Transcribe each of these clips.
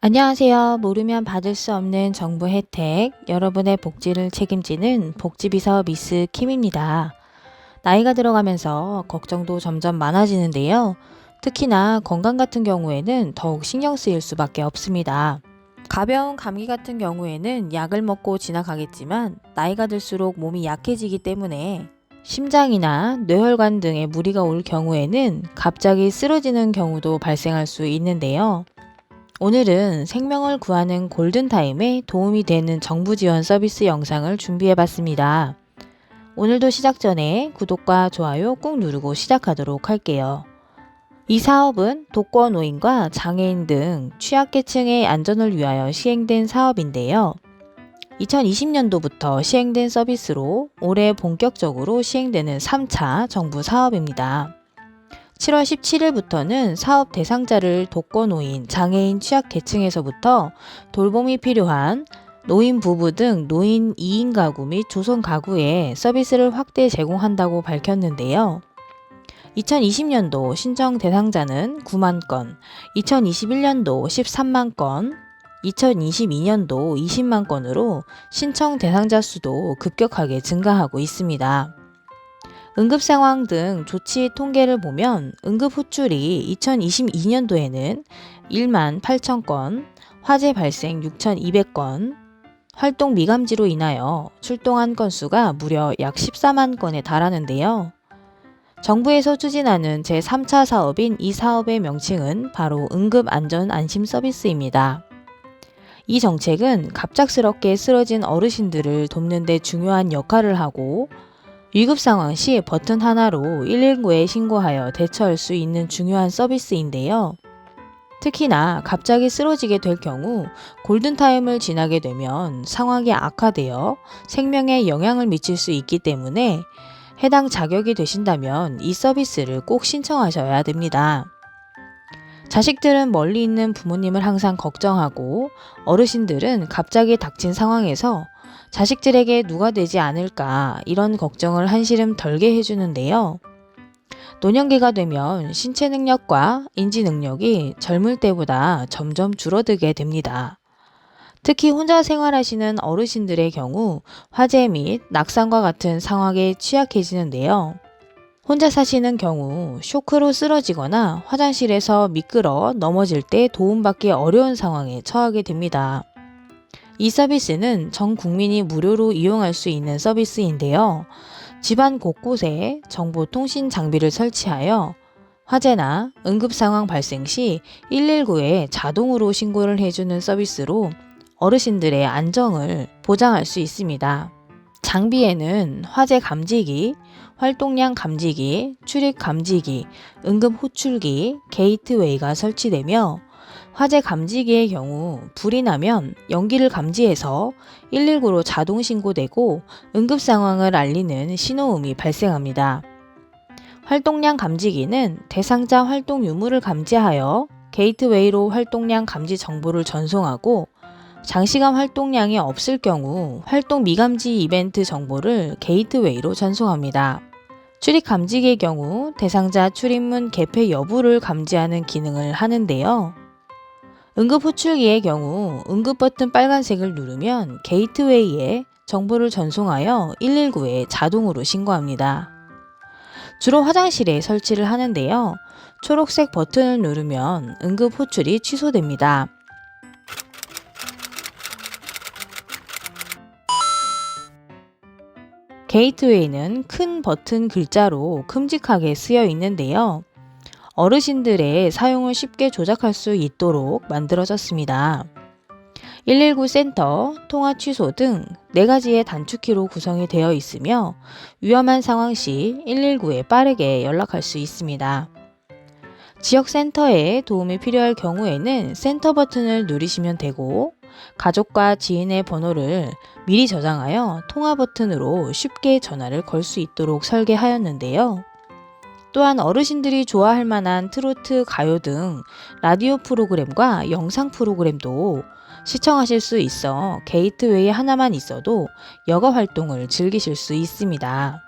안녕하세요. 모르면 받을 수 없는 정부 혜택, 여러분의 복지를 책임지는 복지비서 미스 킴입니다. 나이가 들어가면서 걱정도 점점 많아지는데요. 특히나 건강 같은 경우에는 더욱 신경 쓰일 수밖에 없습니다. 가벼운 감기 같은 경우에는 약을 먹고 지나가겠지만 나이가 들수록 몸이 약해지기 때문에 심장이나 뇌혈관 등에 무리가 올 경우에는 갑자기 쓰러지는 경우도 발생할 수 있는데요. 오늘은 생명을 구하는 골든타임에 도움이 되는 정부 지원 서비스 영상을 준비해봤습니다. 오늘도 시작 전에 구독과 좋아요 꾹 누르고 시작하도록 할게요. 이 사업은 독거노인과 장애인 등 취약계층의 안전을 위하여 시행된 사업인데요. 2020년도부터 시행된 서비스로 올해 본격적으로 시행되는 3차 정부 사업입니다. 7월 17일부터는 사업 대상자를 독거노인, 장애인 취약계층에서부터 돌봄이 필요한 노인 부부 등 노인 2인 가구 및 조선 가구에 서비스를 확대 제공한다고 밝혔는데요. 2020년도 신청 대상자는 9만 건, 2021년도 13만 건, 2022년도 20만 건으로 신청 대상자 수도 급격하게 증가하고 있습니다. 응급 상황 등 조치 통계를 보면 응급 호출이 2022년도에는 1만 8천 건, 화재 발생 6,200건, 활동 미감지로 인하여 출동한 건수가 무려 약 14만 건에 달하는데요. 정부에서 추진하는 제3차 사업인 이 사업의 명칭은 바로 응급안전안심서비스입니다. 이 정책은 갑작스럽게 쓰러진 어르신들을 돕는 데 중요한 역할을 하고 위급 상황 시 버튼 하나로 119에 신고하여 대처할 수 있는 중요한 서비스인데요. 특히나 갑자기 쓰러지게 될 경우 골든타임을 지나게 되면 상황이 악화되어 생명에 영향을 미칠 수 있기 때문에 해당 자격이 되신다면 이 서비스를 꼭 신청하셔야 됩니다. 자식들은 멀리 있는 부모님을 항상 걱정하고 어르신들은 갑자기 닥친 상황에서 자식들에게 누가 되지 않을까 이런 걱정을 한시름 덜게 해주는데요. 노년기가 되면 신체 능력과 인지 능력이 젊을 때보다 점점 줄어들게 됩니다. 특히 혼자 생활하시는 어르신들의 경우 화재 및 낙상과 같은 상황에 취약해지는데요. 혼자 사시는 경우 쇼크로 쓰러지거나 화장실에서 미끄러 넘어질 때 도움받기 어려운 상황에 처하게 됩니다. 이 서비스는 전 국민이 무료로 이용할 수 있는 서비스인데요. 집안 곳곳에 정보통신 장비를 설치하여 화재나 응급상황 발생 시 119에 자동으로 신고를 해주는 서비스로 어르신들의 안정을 보장할 수 있습니다. 장비에는 화재 감지기, 활동량 감지기, 출입 감지기, 응급 호출기, 게이트웨이가 설치되며 화재 감지기의 경우 불이 나면 연기를 감지해서 119로 자동 신고되고 응급 상황을 알리는 신호음이 발생합니다. 활동량 감지기는 대상자 활동 유무를 감지하여 게이트웨이로 활동량 감지 정보를 전송하고 장시간 활동량이 없을 경우 활동 미감지 이벤트 정보를 게이트웨이로 전송합니다. 출입 감지기의 경우 대상자 출입문 개폐 여부를 감지하는 기능을 하는데요. 응급 호출기의 경우 응급 버튼 빨간색을 누르면 게이트웨이에 정보를 전송하여 119에 자동으로 신고합니다. 주로 화장실에 설치를 하는데요. 초록색 버튼을 누르면 응급 호출이 취소됩니다. 게이트웨이는 큰 버튼 글자로 큼직하게 쓰여 있는데요. 어르신들의 사용을 쉽게 조작할 수 있도록 만들어졌습니다. 119 센터, 통화 취소 등 4가지의 단축키로 구성이 되어 있으며 위험한 상황 시 119에 빠르게 연락할 수 있습니다. 지역센터에 도움이 필요할 경우에는 센터 버튼을 누르시면 되고 가족과 지인의 번호를 미리 저장하여 통화 버튼으로 쉽게 전화를 걸 수 있도록 설계하였는데요. 또한 어르신들이 좋아할 만한 트로트, 가요 등 라디오 프로그램과 영상 프로그램도 시청하실 수 있어 게이트웨이 하나만 있어도 여가 활동을 즐기실 수 있습니다.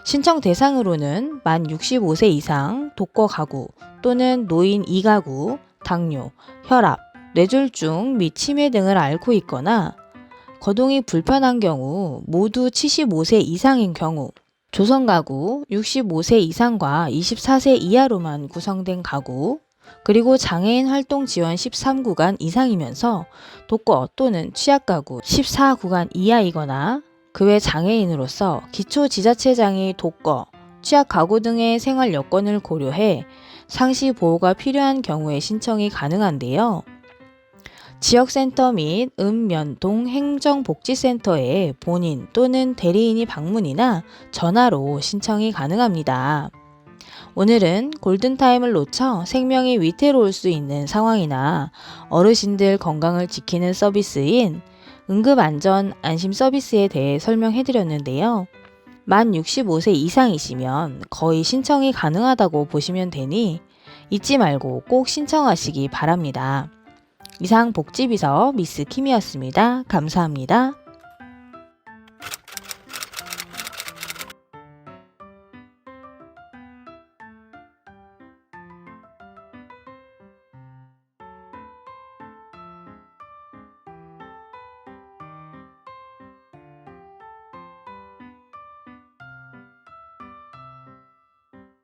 신청 대상으로는 만 65세 이상 독거 가구 또는 노인 2가구, 당뇨, 혈압, 뇌졸중 및 치매 등을 앓고 있거나 거동이 불편한 경우, 모두 75세 이상인 경우, 조선 가구 65세 이상과 24세 이하로만 구성된 가구, 그리고 장애인 활동 지원 13구간 이상이면서 독거 또는 취약 가구 14구간 이하이거나 그 외 장애인으로서 기초지자체장의 독거, 취약 가구 등의 생활 여건을 고려해 상시 보호가 필요한 경우에 신청이 가능한데요. 지역센터 및 읍면동 행정복지센터에 본인 또는 대리인이 방문이나 전화로 신청이 가능합니다. 오늘은 골든타임을 놓쳐 생명이 위태로울 수 있는 상황이나 어르신들 건강을 지키는 서비스인 응급안전 안심 서비스에 대해 설명해 드렸는데요. 만 65세 이상이시면 거의 신청이 가능하다고 보시면 되니 잊지 말고 꼭 신청하시기 바랍니다. 이상 복지비서 미스 킴이었습니다. 감사합니다.